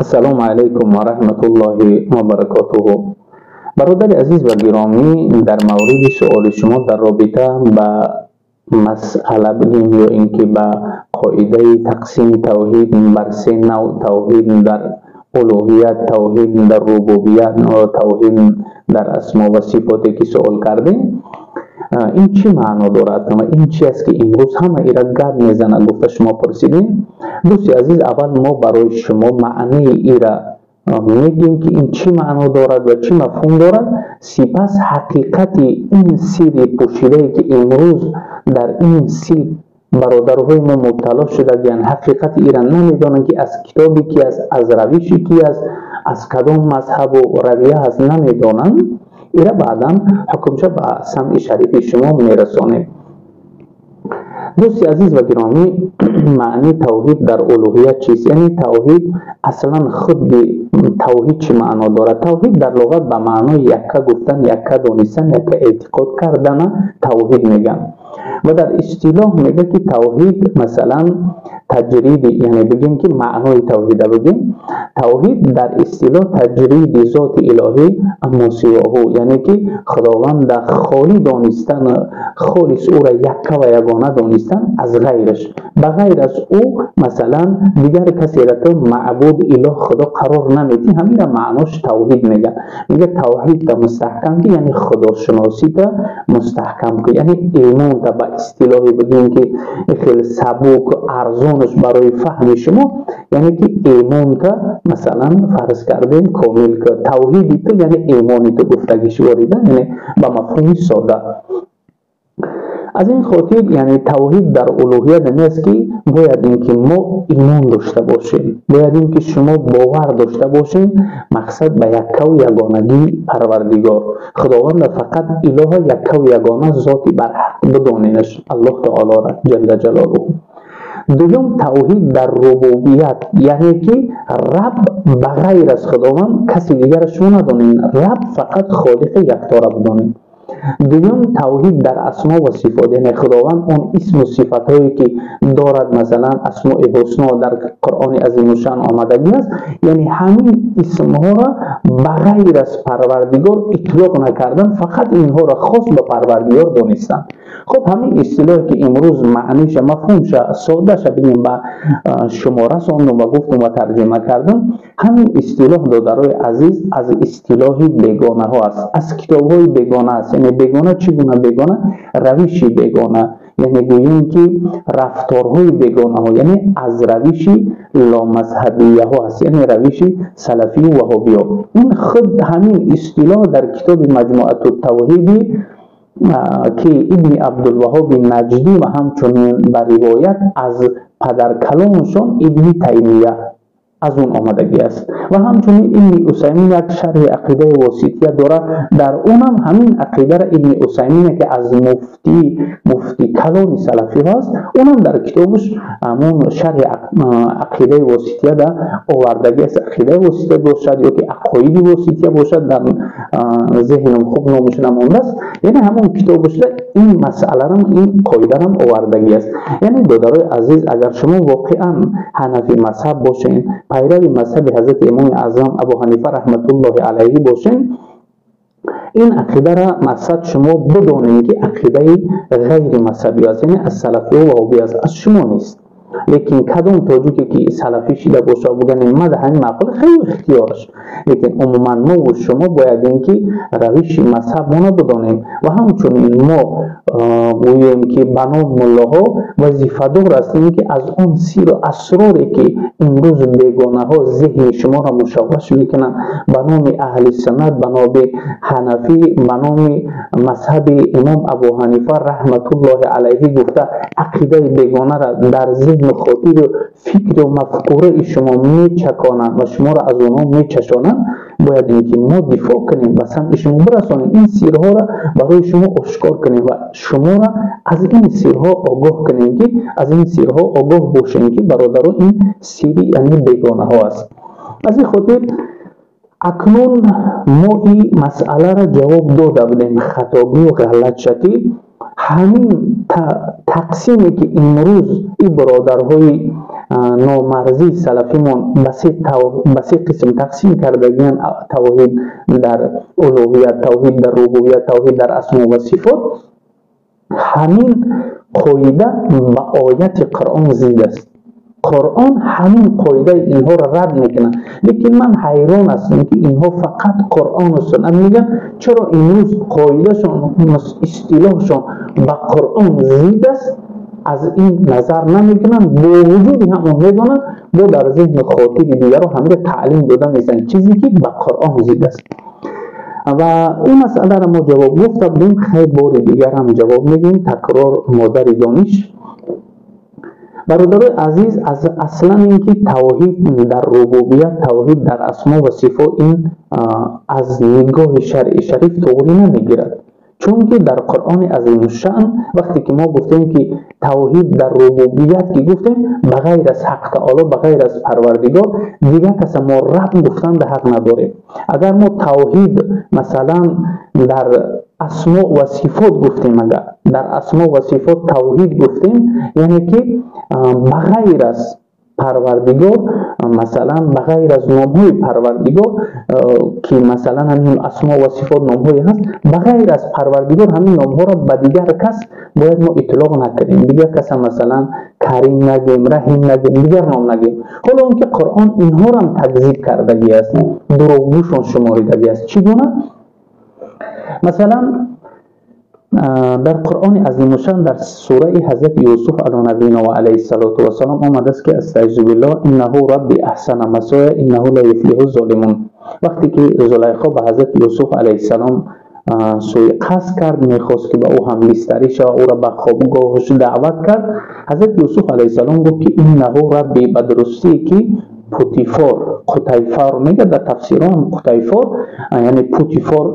السلام علیکم و رحمت الله و برکاته. برادر عزیز و گرامی، در مورد سوال شما در رابطه با مسئله بگیم یا اینکه با قاعده تقسیم توحید بر سه نوع، توحید در الوهیت، توحید در ربوبیت و توحید در اسما و صفاتی که سوال کردیم، این چی معنا دارد و این چی است که امروز همه ایرا گپ میزنه گفته شما پرسیدین. دوستی عزیز، اول ما برای شما معنی ایرا میگیم که این چی معنا دارد و چی مفهوم دارد، سپس حقیقت این سیر پوشیده که امروز در این سیر برادرهای ما مبتلا شده، یعنی حقیقت ایران نمیدانند که از کتابی که از روشی که از کدام مذهب و رویه هست نمیدانند. ایرا بعدا حکمش با سمع شریف شما میرسانه. دوستی عزیز و گرامی، معنی توحید در الوهیت چیست؟ یعنی توحید اصلا خود توحید چی معنا دارد؟ توحید در لغت به معنای یکه گفتن، یکه دانستن، یکه اعتقاد کردن توحید میگن. و در اصطلاح میگه که توحید مثلا تجرید، یعنی بگیم که معنای توحید بگیم، توحید در اصطلاح تجرید ذات الهی اما سواه، یعنی که خداوند خالی دانستن، خالص او را یکه و یگانه دانستن از غیرش، بغیر از او مثلا دیگر کسی را تو معبود اله خدا قرار نمیدی. همین را معناش توحید میگه. میگه توحید تا مستحکم که یعنی خدا شناسی تا مستحکم که، یعنی ایمان تا با اصطلاحی بگیم که خیلی سبک و ارزانش برای فهم شما، یعنی که ایمان تا مثلا فرض کردیم کامل که توحیدی تو یعنی ایمانی تو گفتگیش واریده، یعنی با مفهوم ساده. از این خاطر یعنی توحید در الوهیت نیست که باید اینکه ما ایمان داشته باشیم، باید اینکه شما باور داشته باشین مقصد به یکه و یگانگی پروردگار خداوند، فقط اله یکه و یگانه ذاتی برحق بدانینش، الله تعالی را جل جلاله. دوم توحید در ربوبیت، یعنی که رب بغیر از خداوند کسی دیگر شما ندانین، رب فقط خالق یکتا را بدانین. دوم توحید در اسما و صفات، یعنی خداوند اون اسم و صفات هایی که دارد، مثلا اسماء حسنا در قرآن عظیم الشان آمدگی است، یعنی همین اسم ها را بغیر از پروردگار اطلاق نکردن، فقط اینها را خاص به پروردگار دانستن. خب همین اصطلاحی که امروز معنیش مفهومش ساده شه بگیم با شما رساندم و گفتم و ترجمه کردم، همین اصطلاح دادرای عزیز از اصطلاحی بیگانه ها است، از کتاب های بیگانه است. یعنی بیگانه چگونه بیگانه؟ روشی بیگانه، یعنی گوییم که رفتارهای بیگانه ها، یعنی از روشی لامذهبیه ها است، یعنی روشی سلفی و وهابی ها. این خود همین اصطلاح در کتاب مجموعه التوحید که ابن عبدالوهاب نجدی و همچنین بر روایت از پدر کلامشان ابن تیمیه از اون آمدگی است. و همچنین ابن عثیمین یک شرح عقیده واسطیه داره، در اونم همین عقیده را ابن عثیمین که از مفتی کلان سلفی هست، اونم در کتابش همون شرح عقیده واسطیه دا آوردگی است. عقیده واسطیه باشد یا که عقاید واسطیه باشد، در ذهنم خوب نامش نمانده است، یعنی همون کتابش دا این مسئله را، این قاعده را آوردگی است. یعنی دادرای عزیز، اگر شما واقعا حنفی مذهب باشین، پیروی مذهب حضرت امام اعظم ابو حنیفه رحمت الله علیه باشین، این عقیده را مقصد شما بدانید که عقیده غیر مذهبی است، یعنی از سلفی و وهابی است، از شما نیست. لیکن کدام توجیه که سلفی شده باشه بگن ما ده همین معقول خیلی اختیارش، لیکن عموما ما و شما باید اینکه روش مذهب ما بدانیم و همچنین ما گوییم که بنام ملاها وظیفه دار هستیم که از اون سیر و اسراری که امروز بیگانه ها ذهن شما را مشوش میکنن، بنام اهل سنت، بنام حنفی، بنام مذهب امام ابو حنیفه رحمت الله علیه گفته عقیده بیگانه را در ذهن خاطر و فکر و مفکوره شما میچکانند و شما را از اونها میچشانند، باید اینکه ما دفاع کنیم و سمع شما برسانیم، این سیرها را برای شما آشکار کنیم و شما را از این سیرها آگاه کنیم که از این سیرها آگاه باشیم که برادران این سیری یعنی بیگانه ها است. از این خاطر اکنون ما این مسئله را جواب داده بودیم، خطاگی و غلط شدی همین تقسیمی که امروز این برادرهای نامرزی سلفیمون به سه قسم تقسیم کردگیان: توحید در الوهیت، توحید در ربوبیت، توحید در اسما و صفات. همین قاعده با آیت قرآن زید است. قرآن همین قاعده اینها را رد میکنه. لیکن من حیران هستم که اینها فقط قرآن و سنت میگن. چرا امروز قاعدهشون، اصطلاحشون با قرآن زید است، از این نظر نمیکنن، با وجودی همون میدونن، با در ذهن خاطر دیگر رو همه تعلیم داده میزن چیزی که با قرآن زید است. و این مسئله را ما جواب گفتم، خیلی بار دیگر هم جواب میگیم. تکرار مادر دانش. برادرای عزیز، از اصلا اینکه توحید در ربوبیت، توحید در اسما و صفات، این از نگاه شرع شریف طوری نمیگیرد. چون که در قرآن عظیم الشأن وقتی که ما گفتیم که توحید در ربوبیت که گفتیم بغیر از حق تعالی، بغیر از پروردگار دیگر کس ما رب گفتن به حق نداریم. اگر ما توحید مثلا در اسما و صفات گفتیم، اگر در اسما و صفات توحید گفتیم، یعنی که بغیر از پروردگار، مثلا بغیر از نامهای پروردگار که مثلا همین اسما و صفات نامهای هست، بغیر از پروردگار همین نامها را به دیگر کس باید ما اطلاق نکنیم. دیگر کس مثلا کریم نگیم، رحیم نگیم، دیگر نام نگیم. حالا اون که قرآن اینها را هم تکذیب کردگی است، دروغگوشان شماریدگی است. چگونه؟ مثلا در قرآن عظیم الشأن در سوره حضرت یوسف علی نبینا و علیه السلام آمده است که استعوذ بالله انه ربی احسن مثواي انه لا یفلح الظالمون. وقتی که زلیخا به حضرت یوسف علیه السلام سوی قصد کرد، میخواست که به او هم بستری شود، او را به خوابگاهش دعوت کرد، حضرت یوسف علیه السلام گفت که انه ربی، به درستی که پوتیفار، قطیفار میگه در تفسیران، قطیفار یعنی پوتیفار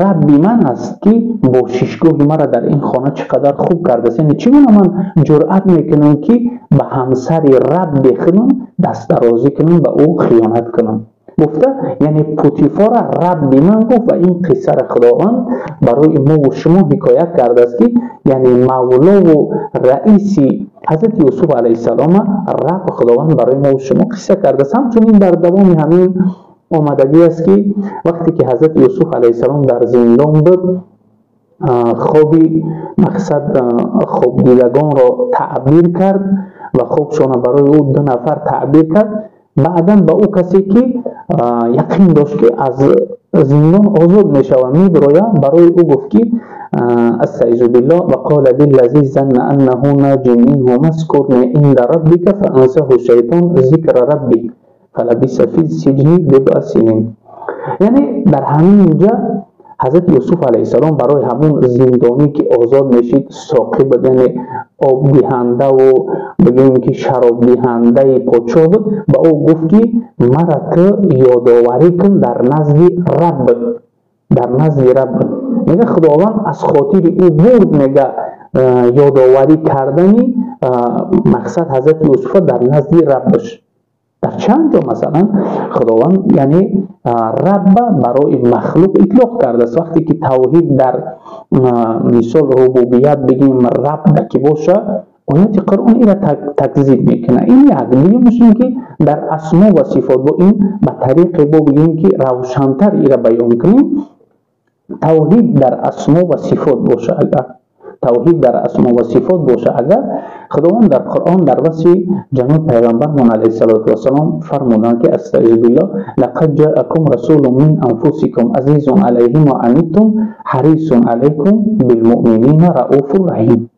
ربی من است که با ششگاهی مرا در این خانه چقدر خوب کرده است. یعنی چگونه من جرأت میکنم که به همسر رب بخونم، دست درازی کنم، به او خیانت کنم. گفته یعنی پوتیفار ربی من گفت. و این قصه را خداوند برای ما و شما حکایت کرده است که یعنی مولا و رئیس حضرت یوسف علیه السلام رب خداوند برای ما و شما قصه کرده است. همچنین در دوام همین آمدگی است که وقتی که حضرت یوسف علیه السلام در زندان بود، خوابی مقصد خواب دیدگان را تعبیر کرد و خوابشان برای او 2 نفر تعبیر کرد. بعدا به او کسی که یقین داشت که از زندان آزاد می شود میبراید، برای او گفت که استعوذ بالله و قال للذی ظن انه ناج منه اذکرنی عند ربک فانساه الشیطان ذکر ربک فلبث فی السجن 2 سنین. یعنی در همین اینجا حضرت یوسف علیه السلام برای همون زندانی که آزاد میشید، ساقی بود، یعنی آب دهنده و بگیم که شراب دهنده پادشاه بود، با او گفت که مرا تو یادآوری کن در نزد رب، در نزد رب. میگه خداوند از خاطر او برد، میگه یادآوری کردنی مقصد حضرت یوسف در نزد ربش. در چند جا مثلا خداوند یعنی رب برای مخلوق اطلاق کرده است. وقتی که توحید در مثال ربوبیت بگیم رب که باشه، آیات قرآن این را تکذیب میکنه. این یک دیگه که در اسما و صفات با این به طریق با بگیم که روشنتر این را بیان کنیم. توحید در اسما و صفات باشه، اگر توحید در اسما و صفات باشه، اگر خداوند در قرآن در وصف جناب پیغمبرمون علیه السلام فرمودن که استعوذ بالله لقد جاءکم رسول من انفسکم عزیز علیه ما عنتم حریص علیکم بالمؤمنین رؤوف رحیم.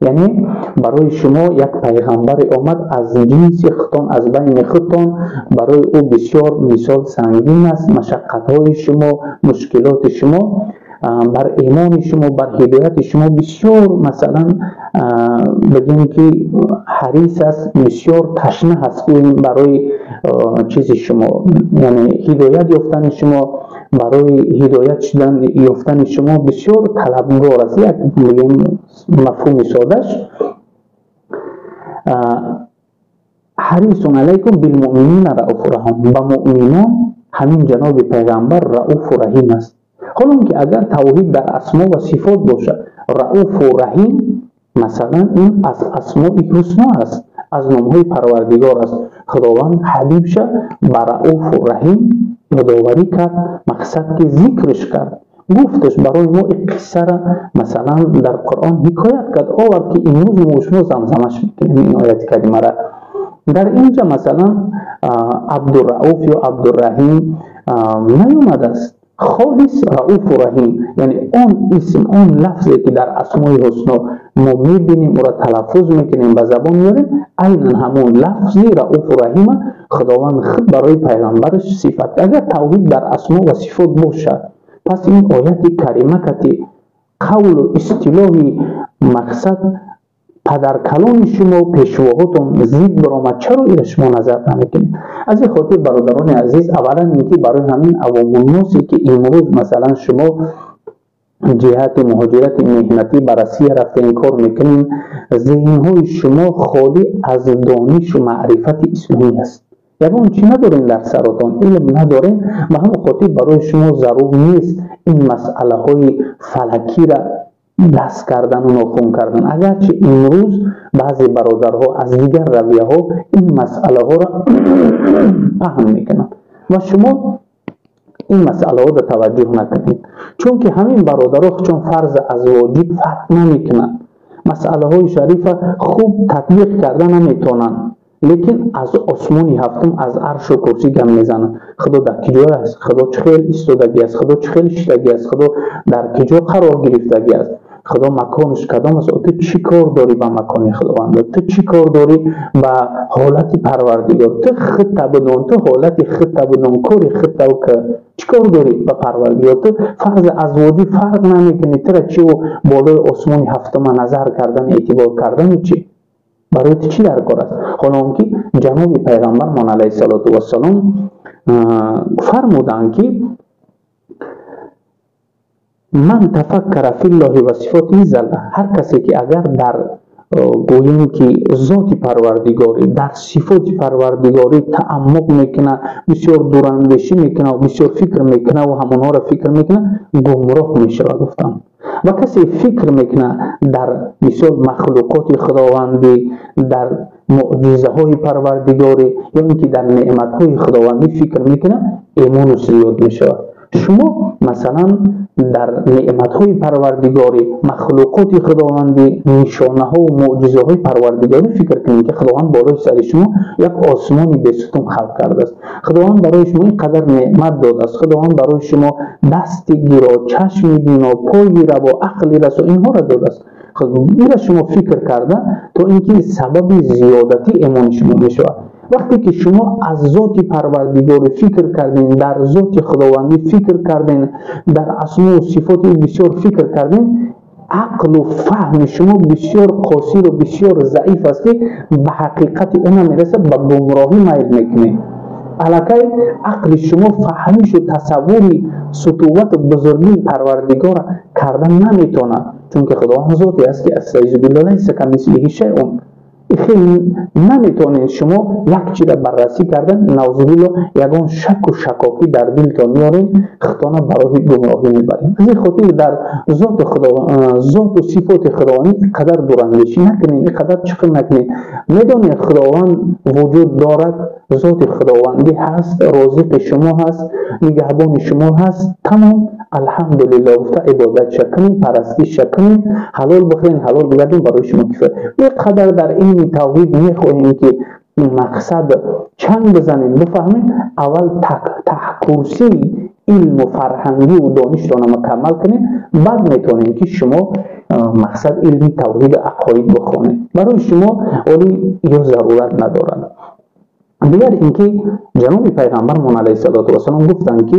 یعنی برای شما یک پیغمبر آمد از جنس خودتان، از بین خودتان، برای او بسیار مثال سنگین است. مشقت‌های شما، مشکلات شما، بر ایمان شما، بر هدایت شما بسیار مثلا بگیم که حریص است، بسیار تشنه هست برای چیز شما، یعنی هدایت یافتن شما، برای هدایت شدن یافتن شما بسیار طلبگار است. یک بگیم مفهوم سادهش حریص علیکم بالمؤمنین رؤوف رحیم، با مؤمنان همین جناب پیغمبر رؤوف و رحیم است. حالا که اگر توحید در اسما و صفات باشه، رؤوف و رحیم مثلا این از اسماء حسنا است، از نامهای پروردگار است. خداوند حبیبش به رؤوف و رحیم یادآوری کرد، مقصد که ذکرش کرد، گفتش برای ما این قصه را مثلا در قرآن حکایت کرد، آورد که امروز ما شما زمزمش میکنیم این آیت کریمه را. در اینجا مثلا عبدالرؤوف یا عبدالرحیم نیومده است، خالص رؤوف و رحیم، یعنی اون اسم، اون لفظی که در اسماء الحسنا ما میبینیم و را تلفظ میکنیم به زبان میاریم، عیناً همون لفظی رؤوف و رحیم خداوند خود برای پیغمبرش صفت. اگر توحید در اسما و صفات باشه، پس این آیت کریمه که قول و اصطلاحی مقصد پدر کلام شما و پیشواهاتون زید برآمد، چرا این شما نظر نمیکنید؟ از این خاطر برادران عزیز، اولا اینکه برای همین عوام الناسی که امروز مثلا شما جهت مهاجرت مهنتی به روسیه رفته این کار میکنین، ذهنهای شما خالی از دانش و معرفت اسلامی است. یعنی چی ندارین در سراتان، علم ندارین، به همون خاطر برای شما ضرور نیست این مسئله های فلکی را دست کردن و ناخون کردن. اگرچه امروز بعضی برادرها از دیگر رویه ها این مسئله ها را فهم میکنن و شما این مسئله ها را توجه نکنید، چون که همین برادرها چون فرض ازواجی فرق نمیکنن، مسئله های شریفه خوب تطبیق کردن نمیتونن، لیکن از آسمانی هفتم از عرش و کرسی گم میزنن. خدا در کجا است؟ خدا چه خیلی ایستادگی است؟ خدا چه خیلی شدگی است؟ خدا در کجا قرار گرفتگی است؟ خدا مکانش کدام است؟ تو چی کار داری با مکان خداوند؟ تو چی کار داری با حالت پروردگار؟ تو خطه بدون، تو حالت خطه بدون، کاری خطه و که چی کار داری با پروردگار؟ تو فرض ازواجی فرق نمیکنی، تو چی و بالای آسمانی هفتم نظر کردن، اعتبار کردن چی؟ برای چی در کار است؟ حالا که جناب پیغمبر من علیه السلام فرمودند که من تفکر فی الله و صفاته زل، هر کسی که اگر در گوییم که ذات پروردگاری، در صفات پروردگاری تعمق میکنه، بسیار دوراندیشی میکنه و بسیار فکر میکنه و همونها را فکر میکنه، گمراه میشه گفتم. و کسی فکر میکنه در بسیار مخلوقات خداوندی، در معجزه های پروردگاری یا اینکه در نعمت های خداوندی فکر میکنه، ایمانش زیاد میشه. شما مثلا در نعمت های پروردگاری، مخلوقات خداوندی، نشانه ها و معجزه های پروردگاری فکر کنید که خداوند برای سر شما یک آسمانی به ستون خلق کرده است، خداوند برای شما اینقدر نعمت داده است، خداوند برای شما دستی را، چشمی بینا، پایی را و عقلی را و اینها را داده است. این را شما فکر کرده تا اینکه سبب زیادتی ایمان شما میشه. وقتی که شما از ذات پروردگار فکر کردین، در ذات خداوندی فکر کردین، در اسما و صفات بسیار فکر کردین، عقل و فهم شما بسیار قاصر و بسیار ضعیف است که به حقیقت اون میرسه، به گمراهی میل میکنه. علاقه عقل شما فهمیش و تصوری سطوت و بزرگی پروردگار کردن نمیتونه، چون که خداوند ذاتی است که استعیذ بالله لیس کمثله شیء. خیلی نمیتونید شما یک چیز را بررسی کردن، نعوذبالله یگان شک و شکاکی در دلتان میارین، خطانه برای گمراهی میبرین. از این خاطر در ذات و صفات خداوندی قدر دوراندیشی نکنین، قدر چقدر نکنین. میدونید خداوند وجود دارد، ذات خداوندی هست، رازق شما هست، نگهبان شما هست، تمام الحمدلله گفته عبادت شکنین، پرستش شکنین، حلال بخورین، حلال بگردین، برای شما کفایت. یک قدر در این توحید میخواهیم که این مقصد چند بزنین بفهمین، اول تحکورسی علم و فرهنگی و دانش را مکمل کنین، بعد میتونین که شما مقصد علمی توحید عقاید بخونین. برای شما ولی یا ضرورت ندارن. دیگر اینکه جناب پیغمبر من علیه السلام گفتند که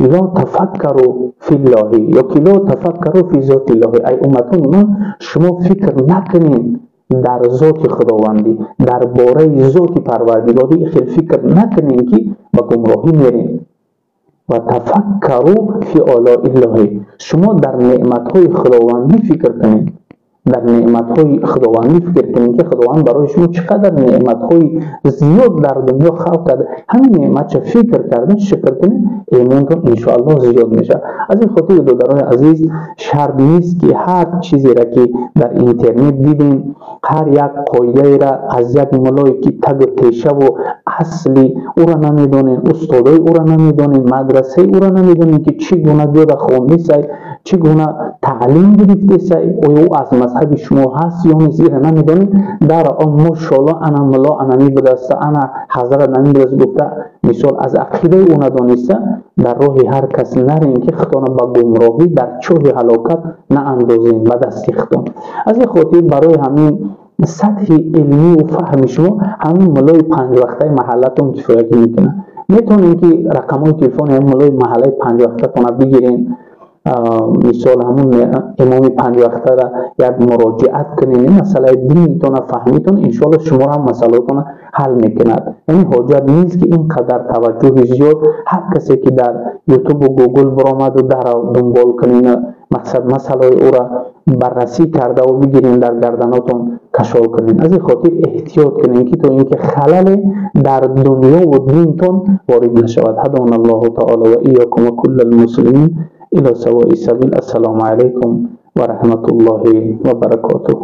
لا تفکروا فی الله، یا که لا تفکروا فی ذات الله، ای امتان من شما فکر نکنین در ذات خداوندی، در باره ذات پروردگاری خیلی فکر نکنین که با گمراهی میرین. و تفکروا فی آلاء الله، شما در نعمت های خداوندی فکر کنین. در نعمت‌های خداوندی فکر کنید که خداوند برای شما چقدر نعمت‌های زیاد در دنیا خلق کرده. همین نعمت چه فکر کردن شکر کنید، ایمانتون ان شاء الله زیاد میشه. از این خاطر دادرای عزیز شرط نیست که هر چیزی را که در اینترنت دیدین، هر یک قاعده را از یک ملای که تگ و تیشه و اصلی او را نمیدونین، استادای او را نمیدونین، مدرسه او را نمیدونین که چگونه جدا خونده سای، چگونه تعلیم گرفته سای، او از مذهب شما هست یا نیست نمیدونین. در ماشاءالله انا ملا انا میبدسته انا حضرت نمیبدست گفته مثال از عقیده او ندانسته در راه هر کس نرین که خطان با گمراهی در چاه هلاکت نه اندازین و دست خطان. از این خاطر برای همین سطح علمی و فهم شما همین ملای 5 وقته محلتون کفایت میکنه. میتونین که رقمای تلفن همین ملای محله 5 وقته تون بگیرین، مثال همون امام 5 وقته را یک مراجعت کنین، مسئله دینتون فهمیتون انشاءالله شما را هم مسئلاتون حل میکند. یعنی حاجت نیست که اینقدر توجه زیاد هر کسی که در یوتیوب و گوگل برآمد و در دنبال کنین، مقصد مسئله او را بررسی کرده و بگیرین در گردناتون کشال کنین. از این خاطر احتیاط کنین که تو اینکه خلل در دنیا و دینتون وارد نشود. هدانا الله تعالی و ایاکم و کل المسلمین الى سواء السبیل. السلام علیکم و رحمت الله و برکاته.